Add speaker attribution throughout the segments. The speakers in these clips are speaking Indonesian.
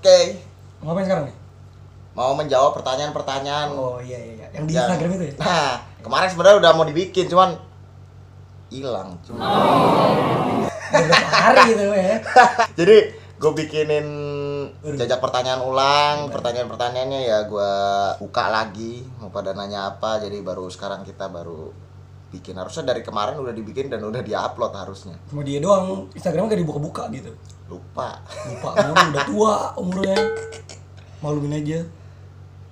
Speaker 1: Oke.
Speaker 2: Ngapain sekarang nih?
Speaker 1: Mau menjawab pertanyaan-pertanyaan.
Speaker 2: Oh iya. Yang di Instagram itu ya?
Speaker 1: Nah, kemarin sebenarnya udah mau dibikin, cuman hilang.
Speaker 2: Udah hari gitu ya.
Speaker 1: Jadi gue bikinin jajak pertanyaan ulang, pertanyaan-pertanyaannya ya gue buka lagi, mau pada nanya apa, jadi baru sekarang kita baru bikin. Harusnya dari kemarin udah dibikin dan udah diupload harusnya.
Speaker 2: Cuma dia doang, Instagramnya gak dibuka-buka gitu.
Speaker 1: Lupa
Speaker 2: udah tua umurnya. Malumin aja.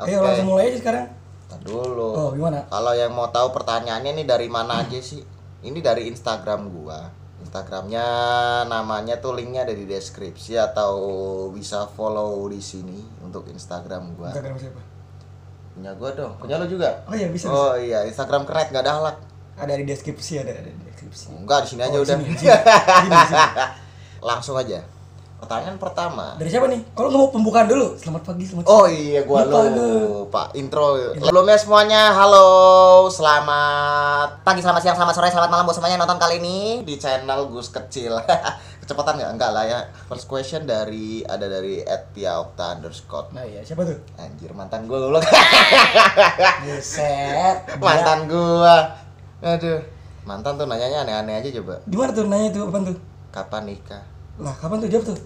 Speaker 2: Ayo langsung mulai aja sekarang.
Speaker 1: Ntar dulu.
Speaker 2: Oh gimana?
Speaker 1: Kalau yang mau tahu pertanyaannya nih dari mana aja sih? Ini dari Instagram gua. Instagramnya namanya tuh linknya ada di deskripsi atau bisa follow di sini untuk Instagram gua.
Speaker 2: Instagram siapa?
Speaker 1: Punya gua dong. Punya lo juga?
Speaker 2: Oh iya bisa.
Speaker 1: Oh iya, Instagram keren nggak ada halak.
Speaker 2: Ada di deskripsi, ada di deskripsi.
Speaker 1: Enggak, di sini aja udah.
Speaker 2: Sini.
Speaker 1: Langsung aja. Pertanyaan pertama.
Speaker 2: Dari siapa nih? Kalau nggak mau pembukaan dulu. Selamat pagi, selamat
Speaker 1: Oh iya, gua lupa intro. Sebelumnya semuanya, halo, selamat pagi, selamat siang, selamat sore, selamat malam buat semuanya yang nonton kali ini di channel Gus Kecil. Kecepatan nggak? Enggak lah ya. First question dari @piaokta_.
Speaker 2: Nah iya, siapa tuh?
Speaker 1: Anjir, mantan gua goblok.
Speaker 2: Buset.
Speaker 1: Mantan gua. Aduh. Mantan tuh nanyanya aneh-aneh aja coba.
Speaker 2: Gimana tuh nanya tuh, apaan tuh?
Speaker 1: Kapan nikah?
Speaker 2: Lah, kapan tuh jawab tuh?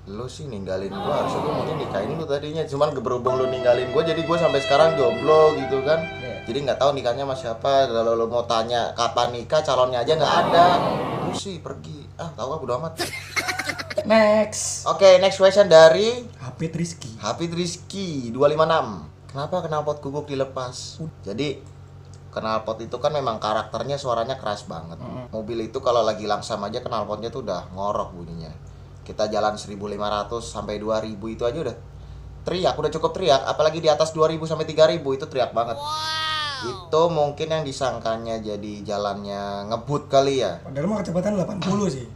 Speaker 1: Lu sih ninggalin gua, harusnya gua maunya nikahin lu tadinya, cuman berhubung lu ninggalin gua jadi gua sampai sekarang jomblo gitu kan. Jadi nggak tahu nikahnya sama siapa. Kalau lu mau tanya kapan nikah, calonnya aja nggak ada. Lu sih pergi, tahu aku udah amat.
Speaker 2: Next.
Speaker 1: Oke, next question dari
Speaker 2: Hafid
Speaker 1: Rizky 256. Kenapa knalpot guguk dilepas? Jadi knalpot itu kan memang karakternya suaranya keras banget. Mobil itu kalau lagi langsam aja knalpotnya tuh udah ngorok bunyinya. Kita jalan 1500 sampai 2000 itu aja udah teriak, udah cukup teriak. Apalagi di atas 2000 sampai 3000 itu teriak banget. Itu mungkin yang disangkanya jadi jalannya ngebut kali ya.
Speaker 2: Padahal mah kecepatan 80 sih.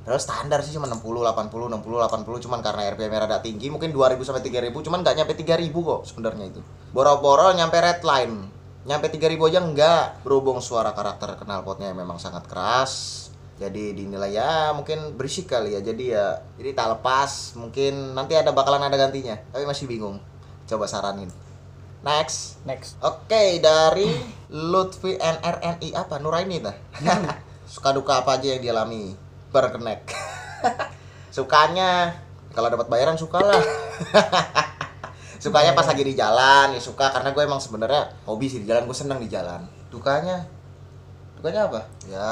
Speaker 1: Terus standar sih cuma 60, 80, 60, 80, cuman karena RPM rada tinggi mungkin 2000 sampai 3000, cuman nggak nyampe 3000 kok sebenarnya itu. Boro-boro nyampe red line. Nyampe 3000 aja enggak. Berhubung suara karakter knalpotnya memang sangat keras, jadi dinilai ya mungkin berisik kali ya. Jadi tak lepas, mungkin nanti bakalan ada gantinya. Tapi masih bingung. Coba saranin. Next. Oke, dari Lutfi NRNI apa? Nuraini tah. Suka duka apa aja yang dialami berkenek. Sukanya kalau dapat bayaran sukalah. Sukanya pas lagi di jalan ya suka, karena gue emang sebenarnya hobi sih di jalan, gue seneng di jalan. Dukanya apa? Ya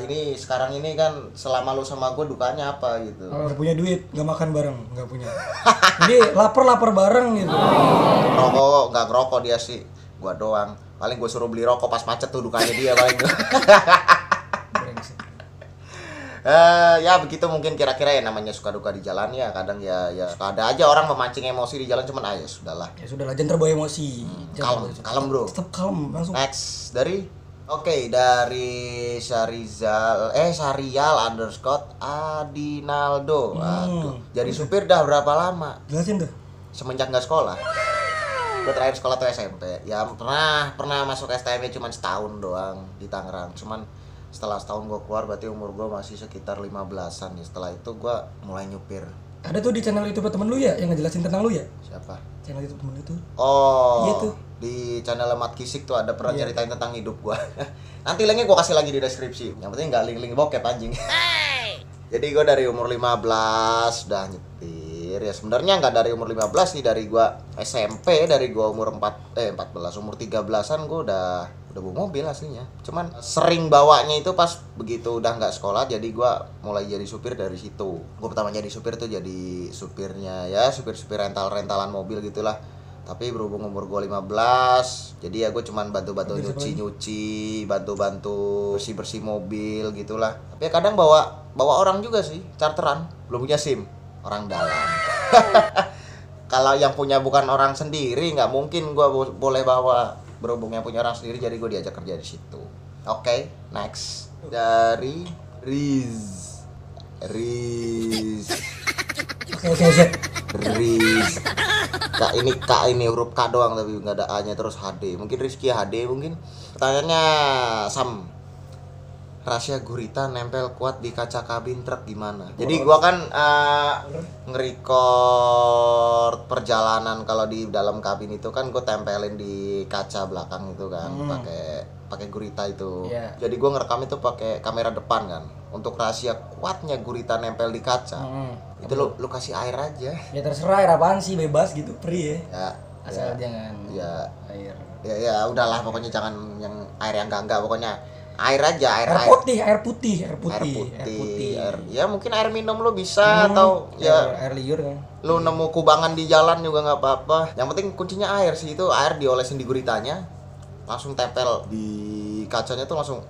Speaker 1: ini sekarang ini kan selama lu sama gue dukanya apa gitu.
Speaker 2: Kalau punya duit nggak makan bareng, nggak punya. Jadi lapar bareng gitu.
Speaker 1: Rokok nggak ngerokok dia sih, gue doang. Paling gue suruh beli rokok pas macet tuh dukanya dia paling. Ya begitu mungkin kira-kira ya namanya suka duka di jalan ya. Kadang ya suka ada aja orang memancing emosi di jalan, cuman sudahlah.
Speaker 2: Ya sudahlah, jangan terbawa emosi.
Speaker 1: Kalem bro.
Speaker 2: Tetap kalem langsung.
Speaker 1: Next dari Syarial _Adinaldo. Aduh, jadi supir dah berapa lama?
Speaker 2: Jelasin tuh.
Speaker 1: Semenjak nggak sekolah. Gue terakhir sekolah tuh SMP. Ya pernah masuk STM cuma setahun doang di Tangerang. Cuman setelah setahun gue keluar berarti umur gue masih sekitar 15-an ya. Setelah itu gue mulai nyupir. Ada
Speaker 2: tuh di channel YouTube temen lu ya yang ngejelasin tentang lu ya?
Speaker 1: Siapa?
Speaker 2: Channel YouTube temen lu tuh.
Speaker 1: Oh
Speaker 2: iya tuh.
Speaker 1: Di channel Mat Kisik tuh ada pernah ceritain tentang hidup gue. Nanti linknya gue kasih lagi di deskripsi. Yang penting gak link bokep anjing. Jadi gue dari umur 15 udah nyetir. Ya sebenarnya nggak dari umur 15 nih, dari gue SMP, dari gue umur 14, umur 13-an gue udah bawa mobil aslinya. Cuman sering bawanya itu pas begitu udah nggak sekolah, jadi gue mulai jadi supir dari situ. Gue pertama jadi supir tuh jadi supirnya ya, supir rentalan mobil gitulah. Tapi berhubung umur gue 15, jadi ya gue cuman bantu-bantu nyuci, bantu-bantu bersih-bersih mobil gitulah. Tapi ya kadang bawa orang juga sih, charteran, belum punya SIM, orang dalam. Kalau yang punya bukan orang sendiri nggak mungkin gue boleh bawa. Berhubung yang punya orang sendiri, jadi gue diajak kerja di situ. Oke, next dari Riz. Kak ini huruf K doang tapi nggak ada A-nya, terus HD. Mungkin Rizky HD mungkin. Pertanyaannya Sam. rahasia gurita nempel kuat di kaca kabin truk gimana? Jadi gua kan nge-record perjalanan kalau di dalam kabin itu kan gue tempelin di kaca belakang itu kan pakai gurita itu. Jadi gua ngerekam itu pakai kamera depan kan. Untuk rahasia kuatnya gurita nempel di kaca. Itu lu kasih air aja.
Speaker 2: Ya terserah air apaan sih, bebas gitu, free ya.
Speaker 1: Ya.
Speaker 2: Asal jangan air.
Speaker 1: Ya udahlah pokoknya jangan yang air yang enggak pokoknya air aja, air
Speaker 2: putih.
Speaker 1: Ya mungkin air minum lu bisa atau ya
Speaker 2: air liur kan.
Speaker 1: Lu nemu kubangan di jalan juga nggak apa-apa. Yang penting kuncinya air sih, itu air diolesin di guritanya, langsung tempel di kacanya tuh langsung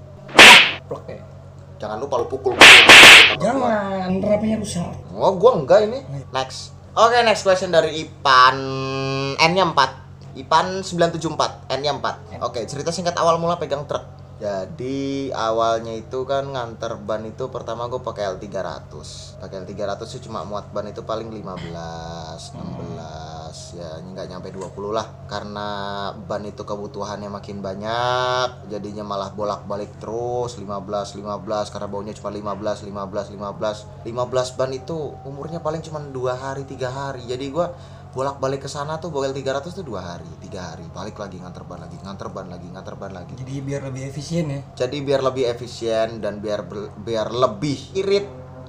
Speaker 2: plok ya.
Speaker 1: Jangan lupa lu pukul.
Speaker 2: Jangan, rapnya rusak.
Speaker 1: Oh, gua enggak ini. Next. Oke, next question dari Ipan N-nya 4. Ipan 974, N-nya 4. Oke, cerita singkat awal mula pegang truk. Jadi awalnya itu kan nganter ban itu pertama gue pakai L300. Pakai L300 sih cuma muat ban itu paling 15, 16 ya nggak nyampe 20 lah. Karena ban itu kebutuhannya makin banyak, jadinya malah bolak-balik terus 15 karena baunya cuma 15 ban itu umurnya paling cuma 2 hari 3 hari. Jadi gue bolak-balik ke sana tuh bawa L300 tuh 2 hari, 3 hari, balik lagi nganter ban lagi.
Speaker 2: Jadi biar lebih efisien ya.
Speaker 1: Jadi biar lebih efisien dan biar lebih irit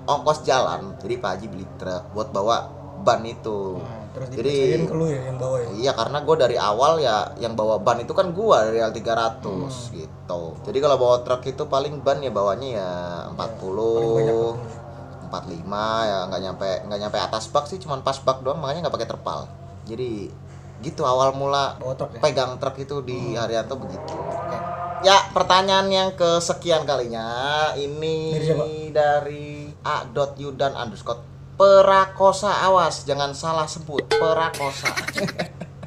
Speaker 1: ongkos jalan. Jadi Pak Haji beli truk buat bawa ban itu.
Speaker 2: Terus
Speaker 1: jadi
Speaker 2: ke lu ya yang bawa ya.
Speaker 1: Iya, karena gue dari awal ya yang bawa ban itu kan gue dari L300 gitu. Jadi kalau bawa truk itu paling ban ya bawanya ya 40. 45 ya nggak nyampe atas bak sih, cuman pas bak doang, makanya nggak pakai terpal. Jadi gitu awal mula pegang truk itu di Haryanto begitu. Ya, pertanyaan yang kesekian kalinya ini dari A.Yudan _ Perakosa, awas jangan salah sebut, Perakosa.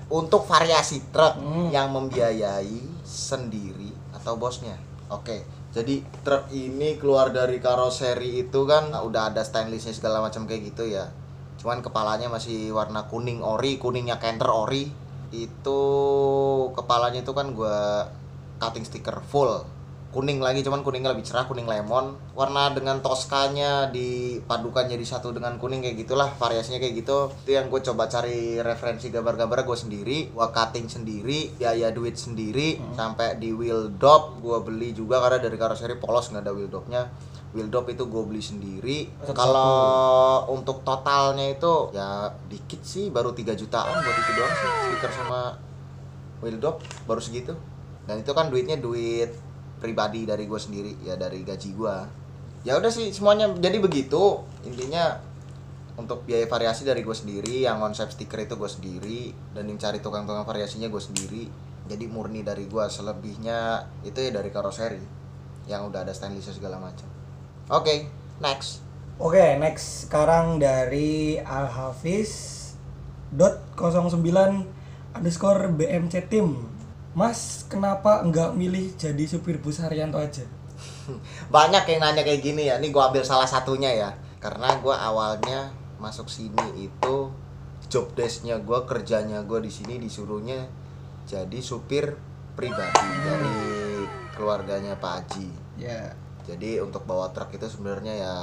Speaker 1: Untuk variasi truk yang membiayai sendiri atau bosnya. Oke. Jadi truk ini keluar dari karoseri itu kan udah ada stainlessnya segala macam kayak gitu ya. Cuman kepalanya masih warna kuning ori, kuningnya Canter ori. Itu kepalanya itu kan gua cutting stiker full. Kuning lagi, cuman kuningnya lebih cerah, kuning lemon. Warna dengan Toskanya dipadukan jadi satu dengan kuning kayak gitulah, variasinya kayak gitu. Itu yang gue coba cari referensi gambar-gambar gue sendiri, gue cutting sendiri, biaya duit sendiri. Sampai di wheel dop gue beli juga karena dari karoseri polos nggak ada wheel dopnya. Wheel dop itu gue beli sendiri. Kalau untuk totalnya itu ya dikit sih, baru 3 jutaan buat itu doang sih, stiker sama wheel dop baru segitu. Dan itu kan duitnya duit pribadi dari gue sendiri ya, dari gaji gue. Ya udah sih semuanya jadi begitu intinya. Untuk biaya variasi dari gue sendiri, yang konsep stiker itu gue sendiri, dan yang cari tukang-tukang variasinya gue sendiri. Jadi murni dari gue, selebihnya itu ya dari karoseri yang udah ada stainless segala macam. Oke, next.
Speaker 2: Sekarang dari alhafiz.09_BMC Team. Mas, kenapa enggak milih jadi supir bus Haryanto aja?
Speaker 1: Banyak yang nanya kayak gini ya. Ini gue ambil salah satunya ya. Karena gue awalnya masuk sini itu job desk-nya gue, kerjanya gue di sini disuruhnya jadi supir pribadi dari keluarganya Pak Haji.
Speaker 2: Ya.
Speaker 1: Jadi untuk bawa truk itu sebenarnya ya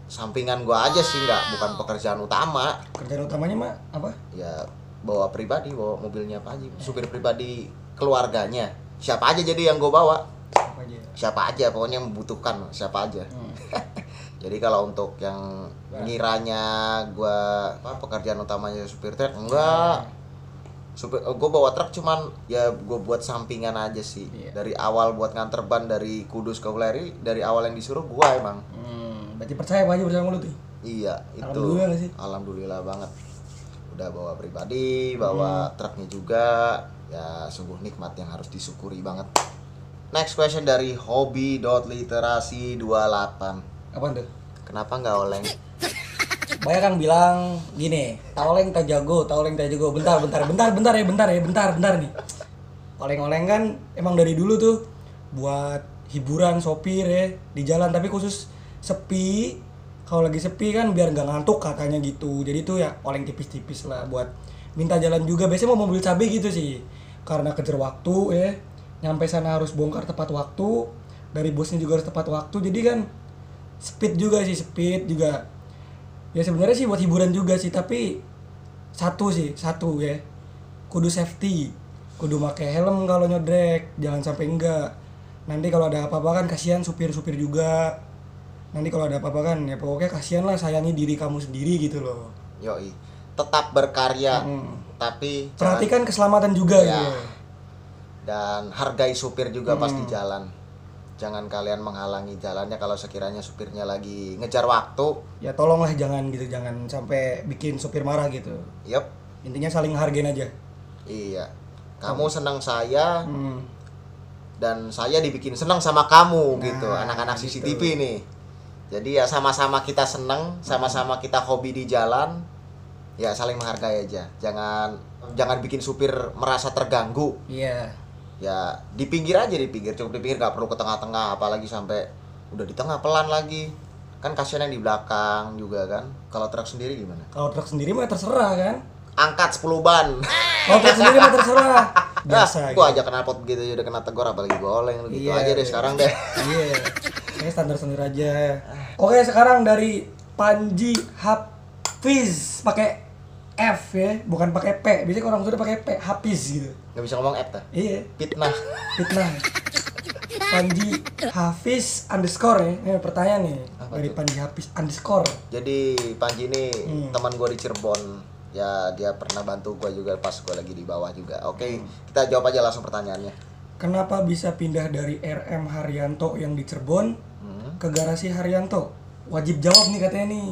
Speaker 1: sampingan gue aja sih, bukan pekerjaan utama.
Speaker 2: Kerjaan utamanya mah apa?
Speaker 1: Ya bawa pribadi, bawa mobilnya Pak Haji, supir pribadi keluarganya. Siapa aja jadi yang gue bawa? Siapa aja pokoknya yang membutuhkan, siapa aja. Jadi kalau untuk yang ngiranya gue pekerjaan utamanya supir truk, enggak. Gue bawa truk cuman ya gue buat sampingan aja sih. Dari awal buat nganter ban dari Kudus ke Wuleri, dari awal yang disuruh gue emang.
Speaker 2: Berarti percaya Pak Haji bersama lu tuh?
Speaker 1: Iya, itu.
Speaker 2: Alhamdulillah gak sih?
Speaker 1: Alhamdulillah banget. Udah bawa pribadi, bawa truknya juga. Ya sungguh nikmat yang harus disyukuri banget. Next question dari hobi.literasi28.
Speaker 2: Apaan tuh?
Speaker 1: Kenapa nggak oleng?
Speaker 2: Banyak yang bilang gini, oleng tak jago. Bentar nih. Oleng-oleng kan emang dari dulu tuh buat hiburan sopir ya di jalan, tapi khusus sepi. Kalau lagi sepi kan biar nggak ngantuk katanya gitu. Jadi tuh ya oleng tipis-tipis lah buat minta jalan juga. Biasanya mau mobil cabai gitu sih. Karena kejar waktu ya. Nyampe sana harus bongkar tepat waktu. dari bosnya juga harus tepat waktu. Jadi kan speed juga ya sebenarnya sih buat hiburan juga sih, tapi satu ya, kudu safety, kudu pakai helm kalau nyodrek, jangan sampai enggak. Nanti kalau ada apa-apa kan kasihan supir-supir juga. Nanti kalau ada apa-apa kan ya pokoknya kasihan lah, sayangi diri kamu sendiri gitu loh.
Speaker 1: Yoi, tetap berkarya, tapi
Speaker 2: Perhatikan keselamatan juga
Speaker 1: ya,
Speaker 2: gitu.
Speaker 1: dan hargai supir juga pas di jalan. Jangan kalian menghalangi jalannya kalau sekiranya supirnya lagi ngejar waktu.
Speaker 2: Ya tolonglah jangan sampai bikin supir marah gitu.
Speaker 1: Yup.
Speaker 2: Intinya saling hargain aja.
Speaker 1: Iya. Kamu senang saya, dan saya dibikin senang sama kamu gitu. Anak-anak CCTV nih. Jadi ya sama-sama kita senang, sama-sama kita hobi di jalan. Ya saling menghargai aja. Jangan bikin supir merasa terganggu.
Speaker 2: Iya.
Speaker 1: Ya di pinggir aja, cukup di pinggir, gak perlu ke tengah-tengah, apalagi sampai udah di tengah pelan lagi, kan kasihan yang di belakang juga kan. Kalau truk sendiri gimana?
Speaker 2: Kalau truk sendiri mah terserah kan,
Speaker 1: angkat 10 ban.
Speaker 2: kalau truk sendiri mah terserah biasa
Speaker 1: Gua
Speaker 2: gitu.
Speaker 1: aja knalpot begitu udah kena tegur, apalagi goleng gitu.
Speaker 2: Iya,
Speaker 1: aja deh
Speaker 2: iya.
Speaker 1: sekarang deh.
Speaker 2: Iya, kayak standar aja. Oke, sekarang dari Panji Hafiz, pakai F ya, bukan pakai P. Biasanya orang sudah pakai P, Hafiz gitu.
Speaker 1: Nggak bisa ngomong F ta?
Speaker 2: Iya,
Speaker 1: Fitnah.
Speaker 2: fitnah. Panji Hafiz underscore ya. Pertanyaan nih dari Panji Hafiz underscore.
Speaker 1: Jadi Panji ini teman gua di Cirebon. Ya dia pernah bantu gua juga pas gua lagi di bawah juga. Oke, kita jawab aja langsung pertanyaannya.
Speaker 2: Kenapa bisa pindah dari RM Haryanto yang di Cirebon ke garasi Haryanto? Wajib jawab nih katanya nih.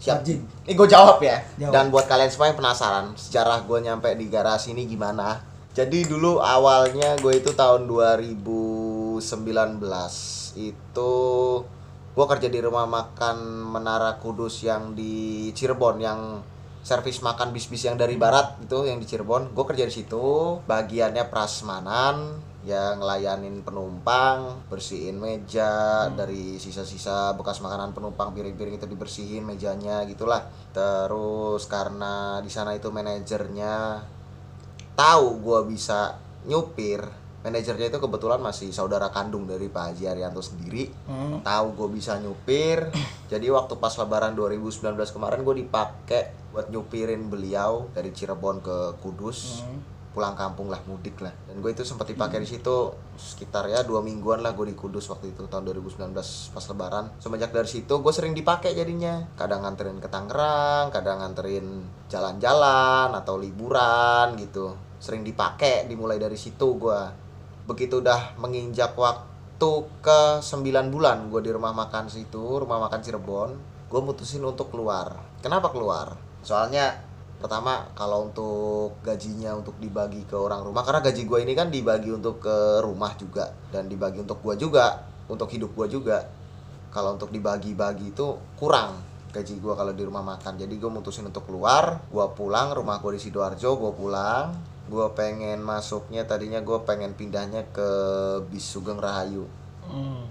Speaker 1: Siap.
Speaker 2: Wajib.
Speaker 1: Ini gue jawab ya.
Speaker 2: Jawab.
Speaker 1: Dan buat kalian semua yang penasaran sejarah gue nyampe di garasi ini gimana. Jadi dulu awalnya gue itu tahun 2019 itu gue kerja di rumah makan Menara Kudus yang di Cirebon, yang servis makan bis-bis yang dari barat itu, yang di Cirebon. Gue kerja di situ, bagiannya prasmanan, yang ngelayanin penumpang, bersihin meja, dari sisa-sisa bekas makanan penumpang, piring-piring itu dibersihin mejanya gitulah. Terus karena di sana itu manajernya tahu gua bisa nyupir, manajernya itu kebetulan masih saudara kandung dari Pak Haji Arianto sendiri. Tahu gue bisa nyupir. Jadi waktu pas lebaran 2019 kemarin gue dipakai buat nyupirin beliau dari Cirebon ke Kudus. Pulang kampung lah, mudik lah. Dan gue itu sempat dipakai di situ sekitar ya 2 mingguan lah gue di Kudus waktu itu tahun 2019 pas lebaran. Semenjak dari situ gue sering dipakai jadinya. Kadang nganterin ke Tangerang, kadang nganterin jalan-jalan atau liburan gitu. Sering dipakai, dimulai dari situ gue. Begitu udah menginjak waktu ke 9 bulan gue di rumah makan situ, rumah makan Cirebon, gue mutusin untuk keluar. Kenapa keluar? Soalnya pertama, kalau untuk gajinya untuk dibagi ke orang rumah, karena gaji gue ini kan dibagi untuk ke rumah juga, dan dibagi untuk gue juga, untuk hidup gue juga. Kalau untuk dibagi-bagi itu kurang gaji gue kalau di rumah makan. Jadi gue mutusin untuk keluar, gue pulang, rumah gue di Sidoarjo, gue pulang. Gue pengen masuknya, tadinya gue pengen pindahnya ke bis Sugeng Rahayu.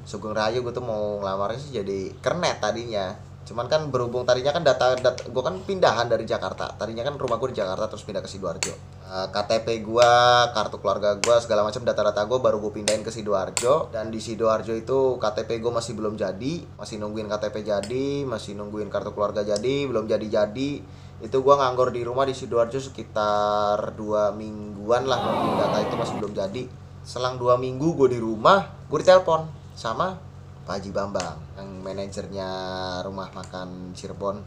Speaker 1: Sugeng Rahayu gue tuh mau ngelamarnya sih jadi kernet tadinya. Cuman kan berhubung tadinya kan data gue kan pindahan dari Jakarta. Tadinya kan rumah gue di Jakarta terus pindah ke Sidoarjo. KTP gue, kartu keluarga gue, segala macam data-data gue baru gue pindahin ke Sidoarjo. Dan di Sidoarjo itu KTP gue masih belum jadi, masih nungguin KTP jadi, masih nungguin kartu keluarga jadi, belum jadi-jadi. Itu gue nganggur di rumah di Sidoarjo sekitar 2 mingguan lah, nungguin data itu masih belum jadi. Selang 2 minggu gue di rumah, gue ditelepon sama Pak Haji Bambang, yang manajernya rumah makan Cirebon.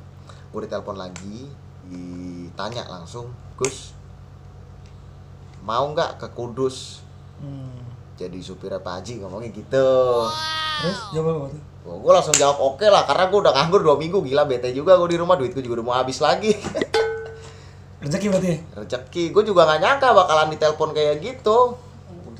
Speaker 1: Gue ditelepon lagi, ditanya langsung, Gus, mau nggak ke Kudus jadi supirnya Pak Haji, ngomongnya gitu.
Speaker 2: Terus jawab apa tuh?
Speaker 1: Gue langsung jawab oke lah, karena gue udah nganggur 2 minggu, gila bete juga gue di rumah, duit gue juga udah mau habis lagi.
Speaker 2: Rezeki berarti?
Speaker 1: Rezeki, gue juga nggak nyangka bakalan ditelepon kayak gitu.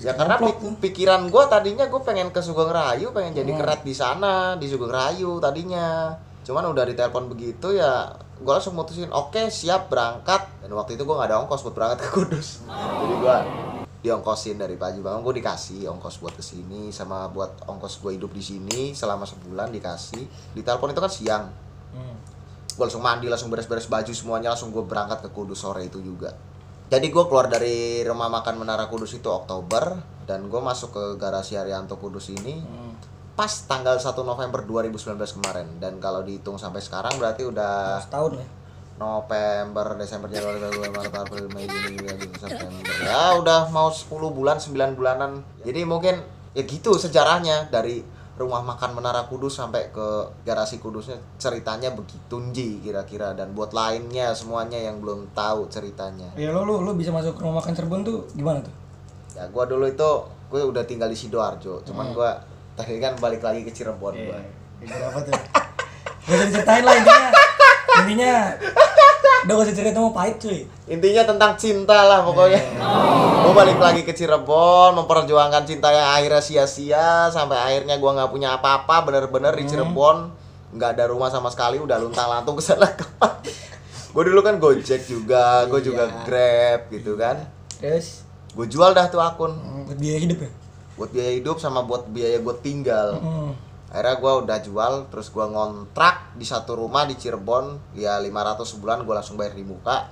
Speaker 1: Ya karena pikiran gue tadinya gue pengen ke Sugeng Rahayu, pengen jadi kernet di sana, di Sugeng Rahayu tadinya. Cuman udah ditelepon begitu ya, gue langsung mutusin oke, siap berangkat. Dan waktu itu gue nggak ada ongkos buat berangkat ke Kudus. Jadi gue diongkosin dari Pak Haji Bambang, gue dikasih ongkos buat kesini sama buat ongkos gue hidup di sini selama sebulan dikasih. Ditelepon itu kan siang. Gue langsung mandi, langsung beres-beres baju semuanya, langsung gue berangkat ke Kudus sore itu juga. Jadi gue keluar dari rumah makan Menara Kudus itu Oktober, dan gue masuk ke garasi Haryanto Kudus ini pas tanggal 1 November 2019 kemarin. Dan kalau dihitung sampai sekarang berarti udah
Speaker 2: Setahun ya.
Speaker 1: November, Desember, Januari, Februari, Maret, April, Mei, Juni, Juli, Agustus, September. Ya udah mau 10 bulan, 9 bulanan. Jadi mungkin ya gitu sejarahnya dari rumah makan Menara Kudus sampai ke garasi Kudusnya, ceritanya begitu Nji kira-kira. Dan buat lainnya semuanya yang belum tahu ceritanya.
Speaker 2: Ya lu bisa masuk ke rumah makan Cirebon tuh gimana tuh?
Speaker 1: Ya gua dulu itu gue udah tinggal di Sidoarjo, cuman gua tadi kan balik lagi ke Cirebon gua.
Speaker 2: Apa tuh? Gak usah diceritain lah intinya udah gak usah cerita, mau pahit cuy.
Speaker 1: Intinya tentang cinta lah pokoknya. Gue balik lagi ke Cirebon, memperjuangkan cinta yang akhirnya sia-sia sampai akhirnya gue nggak punya apa-apa, bener-bener di Cirebon nggak ada rumah sama sekali, udah luntang-lantung kesana kemari. Gue dulu kan Gojek juga, gue juga Grab gitu kan.
Speaker 2: Terus
Speaker 1: Gue jual dah tuh akun
Speaker 2: buat biaya hidup ya.
Speaker 1: buat biaya hidup sama buat biaya gue tinggal. Akhirnya gue udah jual, terus gue ngontrak di satu rumah di Cirebon, ya 500 sebulan, gue langsung bayar di muka.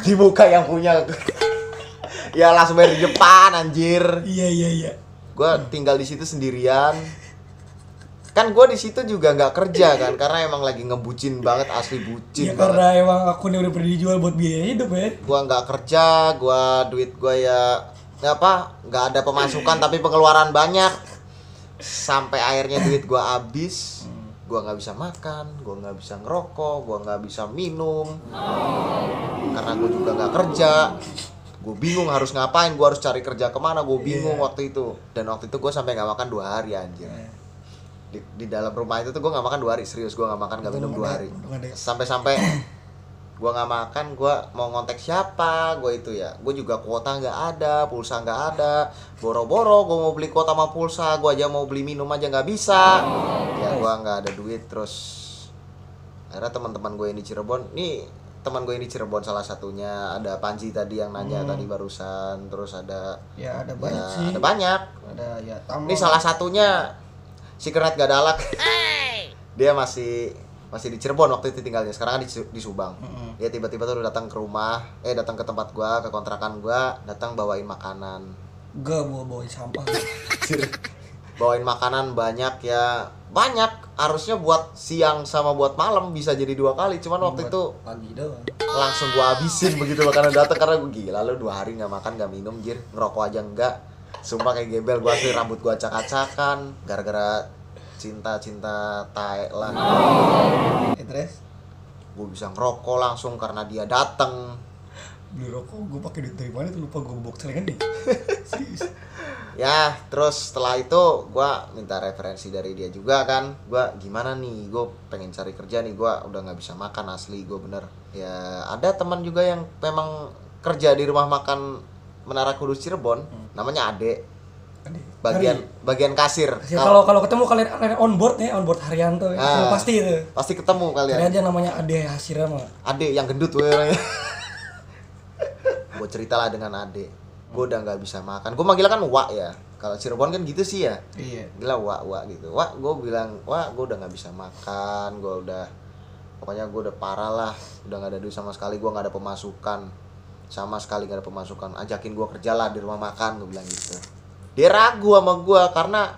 Speaker 1: Di muka yang punya. Ya langsung bayar di depan anjir.
Speaker 2: Iya.
Speaker 1: Gue tinggal di situ sendirian. Kan gue di situ juga nggak kerja kan, karena emang lagi ngebucin banget, asli bucin
Speaker 2: Ya
Speaker 1: banget.
Speaker 2: karena emang akunnya udah pernah dijual buat biaya hidup ya.
Speaker 1: Gue nggak kerja, duit gue ya nggak ada pemasukan tapi pengeluaran banyak. Sampai akhirnya duit gue habis, gue nggak bisa makan, gue nggak bisa ngerokok, gue nggak bisa minum, karena gue juga nggak kerja. Gue bingung harus ngapain, gue harus cari kerja kemana, gue bingung waktu itu. Dan waktu itu gue sampai nggak makan 2 hari anjir. Di dalam rumah itu tuh gue nggak makan 2 hari, serius gue nggak makan nggak minum 2 hari. Sampai gue nggak makan, gue mau ngontek siapa, gue itu ya, gue juga kuota nggak ada, pulsa nggak ada, boro-boro gue mau beli kuota sama pulsa, gue aja mau beli minum aja nggak bisa, ya gue nggak ada duit. Terus akhirnya teman-teman gue ini Cirebon, nih teman gue ini Cirebon salah satunya, ada Panji tadi yang nanya tadi barusan, terus ada
Speaker 2: Ada banyak sih.
Speaker 1: ada banyak,
Speaker 2: Ada ya tamu.
Speaker 1: ini salah satunya si Kernet Gadalak. Dia masih di Cirebon waktu itu tinggalnya, sekarang kan di Subang. Dia tiba-tiba tuh datang ke rumah, datang ke tempat gua, ke kontrakan gua, datang bawain makanan.
Speaker 2: Gak bawain sampah.
Speaker 1: Bawain makanan banyak ya, banyak. Harusnya buat siang sama buat malam bisa jadi 2 kali, cuman waktu itu
Speaker 2: Pagi doang.
Speaker 1: langsung gua habisin begitu makanan datang, karena gua gila lu 2 hari nggak makan nggak minum jir, ngerokok aja enggak. Sumpah kayak gebel, gua asli rambut gua acak-acakan gara-gara cinta tae lah.
Speaker 2: Terus
Speaker 1: Gue bisa ngerokok langsung karena dia datang.
Speaker 2: beli rokok gue pakai duit dari mana tuh, lupa gue bobok celengan nih. Serius.
Speaker 1: Ya terus setelah itu gue minta referensi dari dia juga kan. Gue gimana nih, gue pengen cari kerja nih, gue udah nggak bisa makan asli, gue bener. Ya ada teman juga yang memang kerja di rumah makan Menara Kudus Cirebon, namanya Ade. Bagian kasir.
Speaker 2: Kalau ketemu kalian on board Haryanto ya. Pasti itu.
Speaker 1: Pasti ketemu kalian.
Speaker 2: Cari aja namanya Ade Hasira mah.
Speaker 1: Ade yang gendut gue orangnya. Gue ceritalah dengan Ade. Gue udah nggak bisa makan. Gue manggil kan Wak ya. Kalau Cirebon kan gitu sih ya.
Speaker 2: Iya.
Speaker 1: Gila Wak gitu. Wak, gue bilang, Wak, gue udah nggak bisa makan. Pokoknya gue udah parah lah. Udah nggak ada duit sama sekali. Gue nggak ada pemasukan. Sama sekali nggak ada pemasukan. Ajakin gue kerja lah di rumah makan. Gue bilang gitu. Dia ragu sama gue karena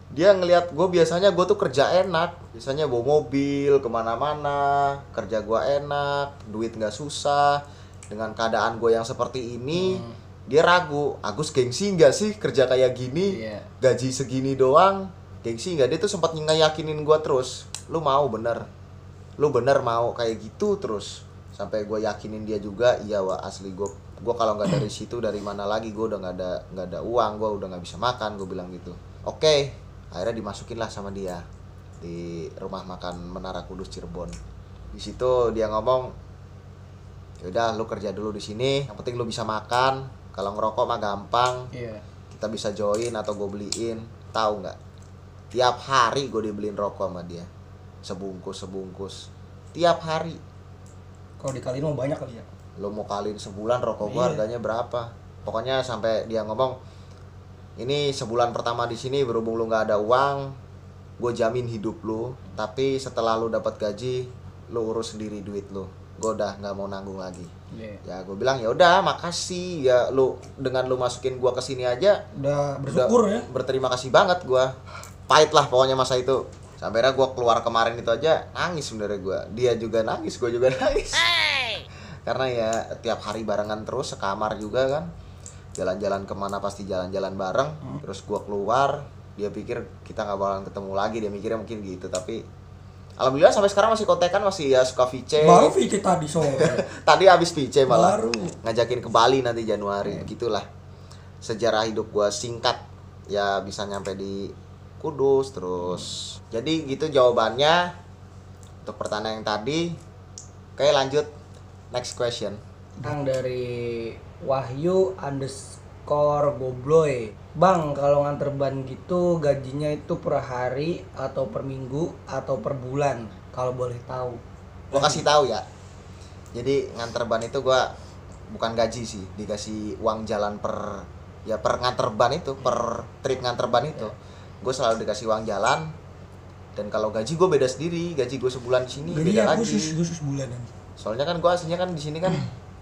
Speaker 1: dia ngelihat gue biasanya gue tuh kerja enak, biasanya bawa mobil kemana-mana, kerja gue enak, duit nggak susah. Dengan keadaan gue yang seperti ini, dia ragu, Agus gengsi nggak sih kerja kayak gini, gaji segini doang, gengsi nggak? Dia tuh sempat ngeyakinin gue terus, lu bener mau kayak gitu terus, sampai gue yakinin dia juga, iya wah asli gue kalau nggak dari situ dari mana lagi, gue udah nggak ada uang, gue udah nggak bisa makan, gue bilang gitu. Oke, akhirnya dimasukin lah sama dia di rumah makan Menara Kudus Cirebon. Di situ dia ngomong, yaudah lu kerja dulu di sini, yang penting lu bisa makan, kalau ngerokok mah gampang, kita bisa join atau gue beliin. Tahu nggak, tiap hari gue dibeliin rokok sama dia, sebungkus tiap hari.
Speaker 2: Kalau dikaliin mah banyak kali ya.
Speaker 1: Lo mau kaliin sebulan rokok gua harganya berapa? Pokoknya sampai dia ngomong, ini sebulan pertama di sini berhubung lu nggak ada uang, gue jamin hidup lu. Tapi setelah lu dapat gaji, lu urus sendiri duit lu, gue udah nggak mau nanggung lagi.
Speaker 2: Yeah.
Speaker 1: Ya gue bilang ya udah makasih ya, lu dengan lu masukin gue ke sini aja
Speaker 2: Udah bersyukur ya.
Speaker 1: berterima kasih banget gue. Pahit lah pokoknya masa itu. Sampai akhirnya gue keluar kemarin itu aja nangis sebenarnya gue. Dia juga nangis, gue juga nangis. Karena ya tiap hari barengan terus sekamar juga kan. Jalan-jalan kemana pasti jalan-jalan bareng. Terus gue keluar, dia pikir kita nggak bakalan ketemu lagi, dia mikirnya mungkin gitu. Tapi alhamdulillah sampai sekarang masih kontekan, masih ya suka VC.
Speaker 2: Baru VC tadi sore.
Speaker 1: Tadi habis VC malah.
Speaker 2: Baru.
Speaker 1: Ngajakin ke Bali nanti Januari. Gitulah sejarah hidup gue singkat. Ya bisa nyampe di Kudus terus. Jadi gitu jawabannya untuk pertanyaan yang tadi. Oke lanjut, next question.
Speaker 2: Dari Wahyu _ Gobloy. Bang, kalau nganter ban gitu gajinya itu per hari atau per minggu atau per bulan? Kalau boleh tahu.
Speaker 1: Gua kasih tahu ya. Jadi nganter ban itu gua bukan gaji sih, dikasih uang jalan per nganter ban itu, per trip nganter ban itu. Gue selalu dikasih uang jalan. Dan kalau gaji gue beda sendiri, gaji gue sebulan di sini beda lagi.
Speaker 2: Khusus bulanan.
Speaker 1: Soalnya kan gue aslinya kan di sini kan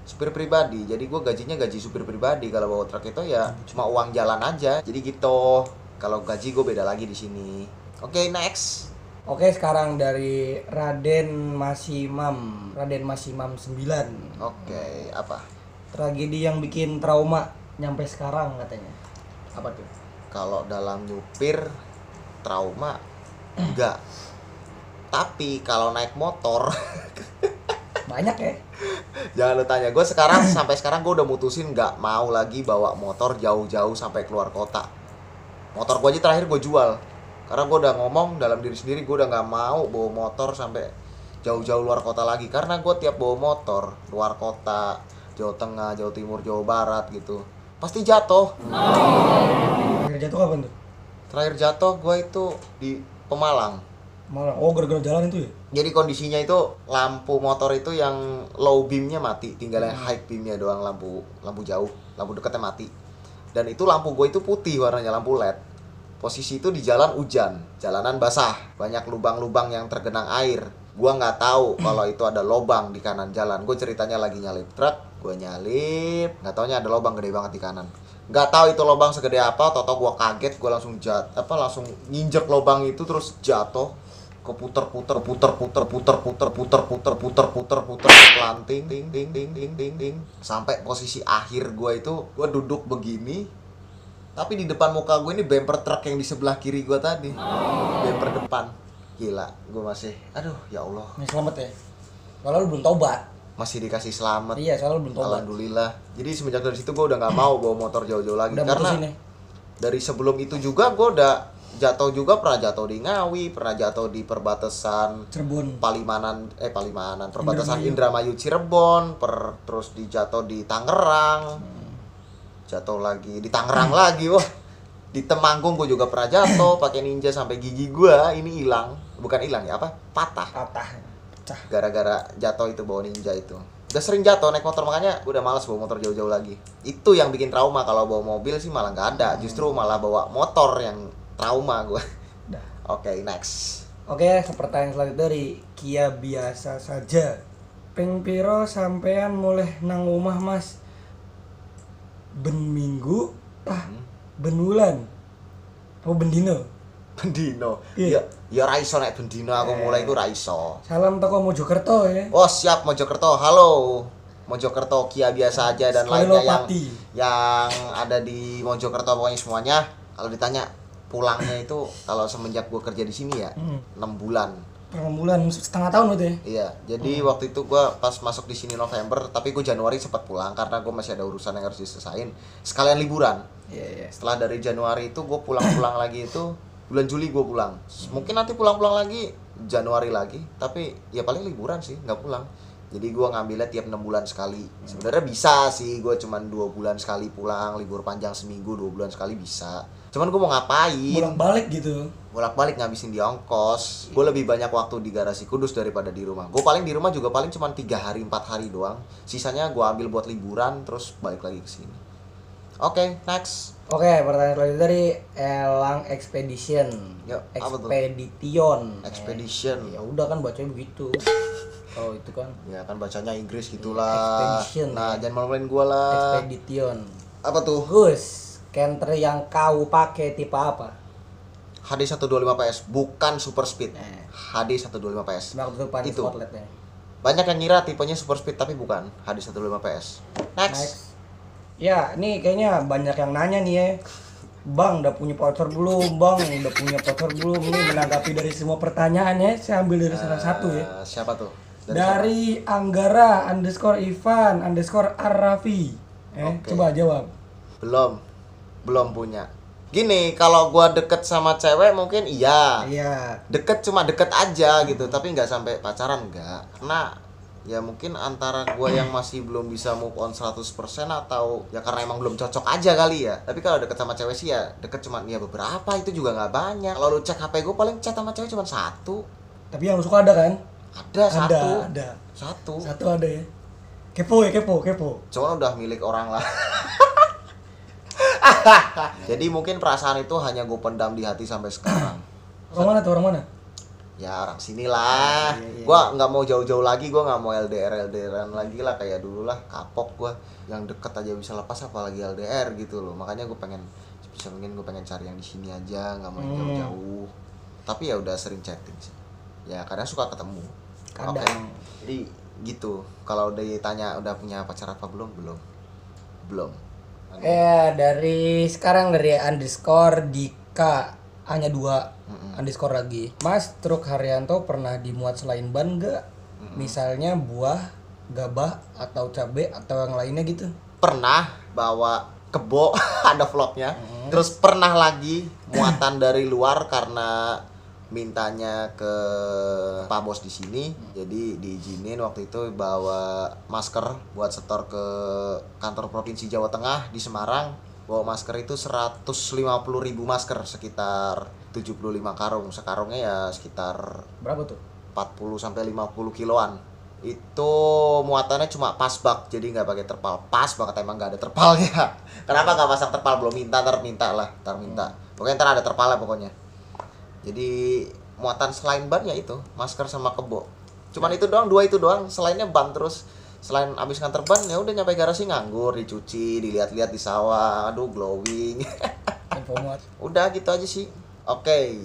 Speaker 1: supir pribadi, jadi gue gajinya gaji supir pribadi. Kalau bawa truk itu ya cuma uang jalan aja. Jadi gitu. Kalau gaji gue beda lagi di sini. Oke, next.
Speaker 2: Oke, sekarang dari Raden Masimam 9.
Speaker 1: Oke, apa?
Speaker 2: Tragedi yang bikin trauma nyampe sekarang katanya. Apa tuh?
Speaker 1: Kalau dalam nyupir trauma enggak. Tapi kalau naik motor
Speaker 2: Banyak ya?
Speaker 1: jangan lu tanya. Gue sekarang sampai sekarang gue udah mutusin nggak mau lagi bawa motor jauh-jauh sampai keluar kota. Motor gue aja terakhir gue jual. Karena gue udah ngomong dalam diri sendiri, gue udah nggak mau bawa motor sampai jauh-jauh luar kota lagi. Karena gue tiap bawa motor luar kota, Jawa Tengah, Jawa Timur, Jawa Barat gitu, pasti jatuh.
Speaker 2: Terakhir jatuh kapan tuh?
Speaker 1: Terakhir jatuh gue itu di Pemalang.
Speaker 2: Malah, oh gara-gara jalan itu ya?
Speaker 1: Jadi kondisinya itu lampu motor itu yang low beamnya mati, tinggal yang high beamnya doang, lampu jauh, lampu dekatnya mati. Dan itu lampu gue itu putih warnanya, lampu LED. Posisi itu di jalan hujan, jalanan basah, banyak lubang-lubang yang tergenang air. Gua nggak tahu kalau itu ada lubang di kanan jalan. Gue ceritanya lagi nyalip truk, gue nyalip, nggak taunya ada lubang gede banget di kanan. Nggak tahu itu lubang segede apa, toto gue kaget, gue langsung nginjek lubang itu terus jatuh, keputer pelanting, ding, sampai posisi akhir gue itu gue duduk begini, tapi di depan muka gue ini bumper truk yang di sebelah kiri gue tadi, bumper depan. Gila, gue masih, aduh ya Allah.
Speaker 2: Ini selamat ya? Kalau lu belum tobat.
Speaker 1: Masih dikasih selamat.
Speaker 2: Iya, soalnya belum tobat.
Speaker 1: Alhamdulillah. Jadi semenjak dari situ gue udah nggak mau bawa motor jauh-jauh lagi.
Speaker 2: Udah
Speaker 1: Karena
Speaker 2: ya?
Speaker 1: dari sebelum itu juga gue udah jatuh juga, pernah jatuh di Ngawi, pernah jatuh di perbatasan
Speaker 2: Cirebon.
Speaker 1: Palimanan, perbatasan Indramayu Cirebon, terus dijatuh di Tangerang. Jatuh lagi di Tangerang lagi, wah. Di Temanggung gue juga pernah jatuh pakai ninja sampai gigi gue ini hilang. Bukan hilang ya, apa? Patah.
Speaker 2: Pecah.
Speaker 1: Gara-gara jatuh itu bawa ninja itu. Udah sering jatuh naik motor, makanya gue udah malas bawa motor jauh-jauh lagi. Itu yang bikin trauma. Kalau bawa mobil sih malah nggak ada. Justru malah bawa motor yang trauma gue. Oke, next.
Speaker 2: Oke, pertanyaan selanjutnya dari Kia biasa saja. Ping piro sampean mulai nang omah Mas? Ben minggu ben bulan. Apa ben dino?
Speaker 1: Bendino.
Speaker 2: Iya.
Speaker 1: Ya raiso nek bendino aku mulai iku raiso.
Speaker 2: Salam toko Mojokerto ya.
Speaker 1: Oh, siap Mojokerto. Halo. Mojokerto, Kia biasa aja dan lainnya yang ada di Mojokerto, pokoknya semuanya. Kalau ditanya pulangnya itu kalau semenjak gue kerja di sini ya 6 bulan.
Speaker 2: 6 bulan, setengah tahun berarti ya?
Speaker 1: Iya, jadi waktu itu gue pas masuk di sini November, tapi gue Januari sempat pulang karena gue masih ada urusan yang harus diselesain. Sekalian liburan.
Speaker 2: Iya.
Speaker 1: Setelah dari Januari itu gue pulang lagi itu bulan Juli gue pulang. Mungkin nanti pulang lagi Januari lagi, tapi ya paling liburan sih, nggak pulang. Jadi gue ngambilnya tiap 6 bulan sekali. Sebenarnya bisa sih, gue cuman 2 bulan sekali pulang, libur panjang seminggu, 2 bulan sekali bisa. Cuman gue mau ngapain?
Speaker 2: Bolak-balik gitu.
Speaker 1: Bolak-balik ngabisin di ongkos. Gue lebih banyak waktu di garasi Kudus daripada di rumah. Gue paling di rumah juga paling cuman 3 hari, 4 hari doang. Sisanya gue ambil buat liburan, terus balik lagi ke sini. Oke, next.
Speaker 2: Oke, pertanyaan selanjutnya dari Elang Expedition.
Speaker 1: Yuk, apa tuh?
Speaker 2: Expedition.
Speaker 1: Expedition.
Speaker 2: Ya udah kan bacanya begitu. Oh itu kan
Speaker 1: Ya kan bacanya Inggris gitulah.
Speaker 2: Expedition,
Speaker 1: Nah,
Speaker 2: ya.
Speaker 1: jangan malu-maluin gua lah.
Speaker 2: Expedition.
Speaker 1: Apa tuh?
Speaker 2: Gus, counter yang kau pakai tipe apa?
Speaker 1: HD 125 PS, bukan super speed.
Speaker 2: Eh.
Speaker 1: HD 125 PS.
Speaker 2: Sebelah ketutupan
Speaker 1: Itu.
Speaker 2: spotlightnya.
Speaker 1: Banyak yang ngira tipenya super speed tapi bukan. HD 125 PS. Next.
Speaker 2: Ya, ini kayaknya banyak yang nanya nih ya. Bang, udah punya voucher belum? Bang, udah punya voucher belum? Ini menanggapi dari semua pertanyaan ya. Saya ambil dari salah satu ya.
Speaker 1: Siapa tuh?
Speaker 2: Dari Anggara _Ivan _Arrafi.
Speaker 1: Oke.
Speaker 2: Coba jawab.
Speaker 1: Belum punya. Gini, kalau gua deket sama cewek mungkin iya.
Speaker 2: Iya.
Speaker 1: Deket cuma deket aja gitu, tapi nggak sampai pacaran enggak. Karena ya mungkin antara gua yang masih belum bisa move on 100% atau ya karena emang belum cocok aja kali ya. Tapi kalau deket sama cewek sih ya deket cuma ya beberapa, itu juga nggak banyak. Kalau lu cek HP gua paling chat sama cewek cuma satu.
Speaker 2: Tapi yang suka ada kan?
Speaker 1: Ada satu.
Speaker 2: Ada.
Speaker 1: Satu.
Speaker 2: Ada ya. Kepo ya, kepo.
Speaker 1: Cuman udah milik orang lah. Jadi mungkin perasaan itu hanya gue pendam di hati sampai sekarang.
Speaker 2: Orang mana tuh, orang mana?
Speaker 1: Ya orang sinilah.
Speaker 2: Iya.
Speaker 1: Gua nggak mau jauh-jauh lagi, gua nggak mau LDRan lagi lah kayak dulu lah. Kapok gua. Yang deket aja bisa lepas apalagi LDR gitu loh. Makanya gue pengen gue pengen cari yang di sini aja, nggak mau yang jauh-jauh. Tapi ya udah sering chatting sih. Ya kadang suka ketemu.
Speaker 2: Kadang.
Speaker 1: Oke. Jadi gitu. Kalau ditanya udah punya pacar apa belum? Belum.
Speaker 2: Dari sekarang dari _Dika hanya 2 underscore lagi. Mas Truk Haryanto pernah dimuat selain ban gak? Misalnya buah, gabah, atau cabe atau yang lainnya gitu.
Speaker 1: Pernah bawa kebo ada vlognya. Terus pernah lagi muatan dari luar karena mintanya ke Pak Bos di sini. Jadi diizinin waktu itu bawa masker buat setor ke kantor Provinsi Jawa Tengah di Semarang. Bawa masker itu 150.000 masker, sekitar 75 karung. Sekarungnya ya sekitar
Speaker 2: Berapa tuh?
Speaker 1: 40 sampai 50 kiloan. Itu muatannya cuma pas bak, jadi nggak pakai terpal. Pas banget, emang nggak ada terpalnya. Kenapa nggak pasang terpal? Belum minta, ntar minta. Pokoknya ntar ada terpalnya pokoknya. Jadi muatan selain ban ya itu masker sama kebo. Cuman itu doang, 2 itu doang. Selainnya ban terus. Selain abis nganter ban ya udah nyampe garasi nganggur, dicuci, dilihat-lihat di sawah, aduh glowing.
Speaker 2: Info muat.
Speaker 1: Udah gitu aja sih. Oke.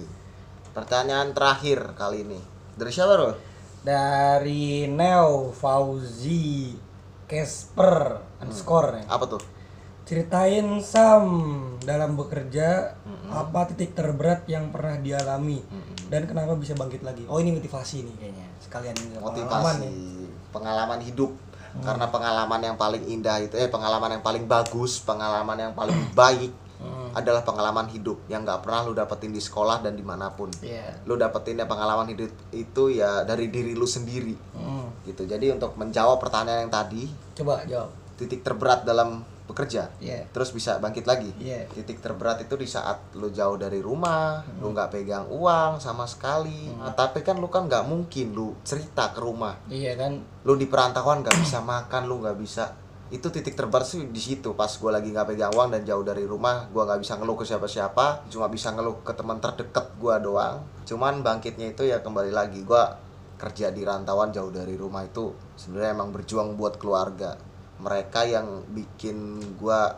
Speaker 1: Pertanyaan terakhir kali ini. Dari siapa, Bro?
Speaker 2: Dari Neo Fauzi Casper _
Speaker 1: Apa tuh?
Speaker 2: Ceritain Sam dalam bekerja apa titik terberat yang pernah dialami dan kenapa bisa bangkit lagi. Oh ini motivasi nih kayaknya. Sekalian ini pengalaman nih.
Speaker 1: Pengalaman hidup. Karena pengalaman yang paling indah itu pengalaman yang paling bagus, pengalaman yang paling baik adalah pengalaman hidup yang nggak pernah lu dapetin di sekolah dan dimanapun. Lu dapetinnya pengalaman hidup itu ya dari diri lu sendiri. Gitu. Jadi untuk menjawab pertanyaan yang tadi,
Speaker 2: Coba jawab.
Speaker 1: titik terberat dalam bekerja, terus bisa bangkit lagi.
Speaker 2: Titik
Speaker 1: Titik terberat itu di saat lu jauh dari rumah, lu nggak pegang uang sama sekali. Nah, tapi kan lu kan nggak mungkin lu cerita ke rumah.
Speaker 2: Iya kan.
Speaker 1: Lu di perantauan nggak bisa makan, lu nggak bisa. Itu titik terberat sih di situ. Pas gue lagi nggak pegang uang dan jauh dari rumah, gue nggak bisa ngeluh ke siapa-siapa, cuma bisa ngeluh ke teman terdekat gue doang. Cuman bangkitnya itu ya kembali lagi, gue kerja di rantauan jauh dari rumah itu sebenarnya emang berjuang buat keluarga. Mereka yang bikin gua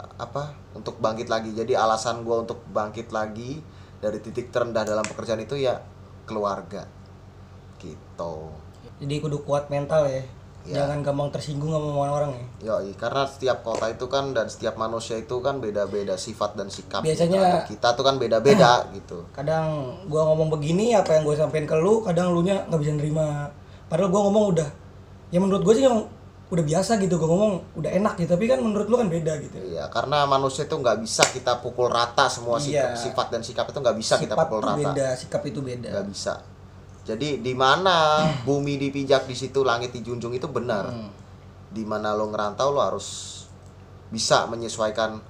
Speaker 1: untuk bangkit lagi. Jadi alasan gua untuk bangkit lagi dari titik terendah dalam pekerjaan itu ya keluarga gitu.
Speaker 2: Jadi kudu kuat mental ya. Jangan gampang tersinggung sama omongan orang ya.
Speaker 1: Yoi, karena setiap kota itu kan dan setiap manusia itu kan beda-beda sifat dan sikap.
Speaker 2: Biasanya
Speaker 1: kita tuh kan beda-beda gitu.
Speaker 2: Kadang gua ngomong begini apa yang gue sampein ke lu, kadang lu nya nggak bisa nerima. Padahal gua ngomong udah, ya menurut gue sih yang udah biasa gitu, gue ngomong udah enak gitu, tapi kan menurut lu kan beda gitu.
Speaker 1: Iya, karena manusia itu nggak bisa kita pukul rata semua sifat dan sikap itu nggak bisa kita pukul rata.
Speaker 2: Beda, sikap itu beda.
Speaker 1: Nggak bisa. Jadi di mana bumi dipijak di situ langit dijunjung itu benar. Di mana lo ngerantau lo harus bisa menyesuaikan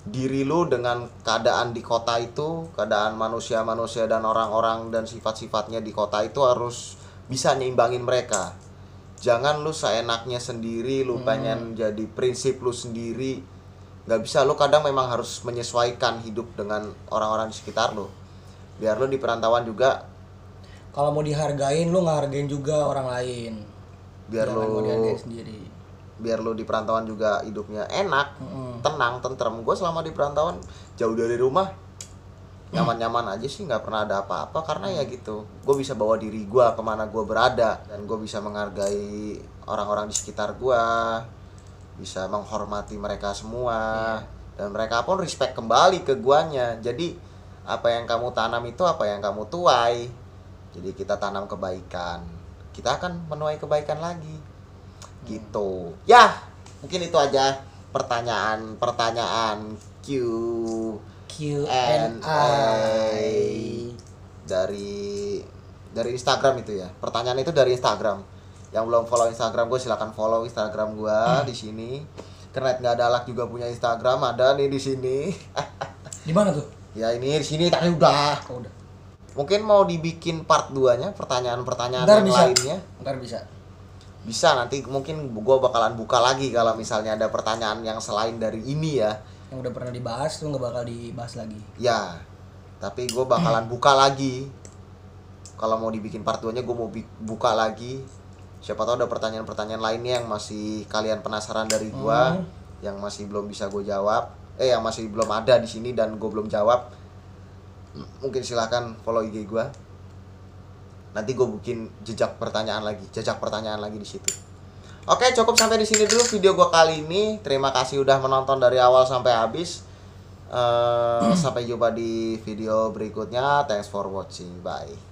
Speaker 1: diri lo dengan keadaan di kota itu, keadaan manusia-manusia dan orang-orang dan sifat-sifatnya di kota itu harus bisa nyimbangin mereka. Jangan lu seenaknya sendiri, lu pengen jadi prinsip lu sendiri. Nggak bisa, lu kadang memang harus menyesuaikan hidup dengan orang-orang di sekitar lu. Biar lu di perantauan juga.
Speaker 2: Kalau mau dihargain, lu ngehargain juga orang lain.
Speaker 1: biar
Speaker 2: Jangan
Speaker 1: lu
Speaker 2: mau dihargai sendiri.
Speaker 1: biar lu di perantauan juga hidupnya enak, tenang, tentrem. Gue selama di perantauan jauh dari rumah nyaman-nyaman aja sih, nggak pernah ada apa-apa karena ya gitu. Gue bisa bawa diri gue kemana gue berada dan gue bisa menghargai orang-orang di sekitar gue, bisa menghormati mereka semua dan mereka pun respect kembali ke guanya. Jadi apa yang kamu tanam itu apa yang kamu tuai. Jadi kita tanam kebaikan, kita akan menuai kebaikan lagi. Gitu. Ya, mungkin itu aja pertanyaan Q&A dari Instagram itu ya. Pertanyaan itu dari Instagram. Yang belum follow Instagram gue silakan follow Instagram gue di sini. Kernet nggak ada juga punya Instagram, ada nih di sini.
Speaker 2: Di mana tuh?
Speaker 1: Ya ini di sini tadi udah.
Speaker 2: Oh, udah.
Speaker 1: Mungkin mau dibikin part 2-nya, pertanyaan-pertanyaan
Speaker 2: Ntar
Speaker 1: yang
Speaker 2: bisa.
Speaker 1: lainnya.
Speaker 2: Ntar bisa.
Speaker 1: Bisa, nanti mungkin gue bakalan buka lagi kalau misalnya ada pertanyaan yang selain dari ini ya.
Speaker 2: Yang udah pernah dibahas tuh nggak bakal dibahas lagi.
Speaker 1: Ya, tapi gue bakalan buka lagi. Kalau mau dibikin part 2-nya gue mau buka lagi. Siapa tahu ada pertanyaan-pertanyaan lainnya yang masih kalian penasaran dari gue, yang masih belum bisa gue jawab. Yang masih belum ada di sini dan gue belum jawab. Mungkin silahkan follow IG gue. Nanti gue bikin jejak pertanyaan lagi di situ. Oke, cukup sampai di sini dulu video gue kali ini. Terima kasih udah menonton dari awal sampai habis. Sampai jumpa di video berikutnya. Thanks for watching. Bye.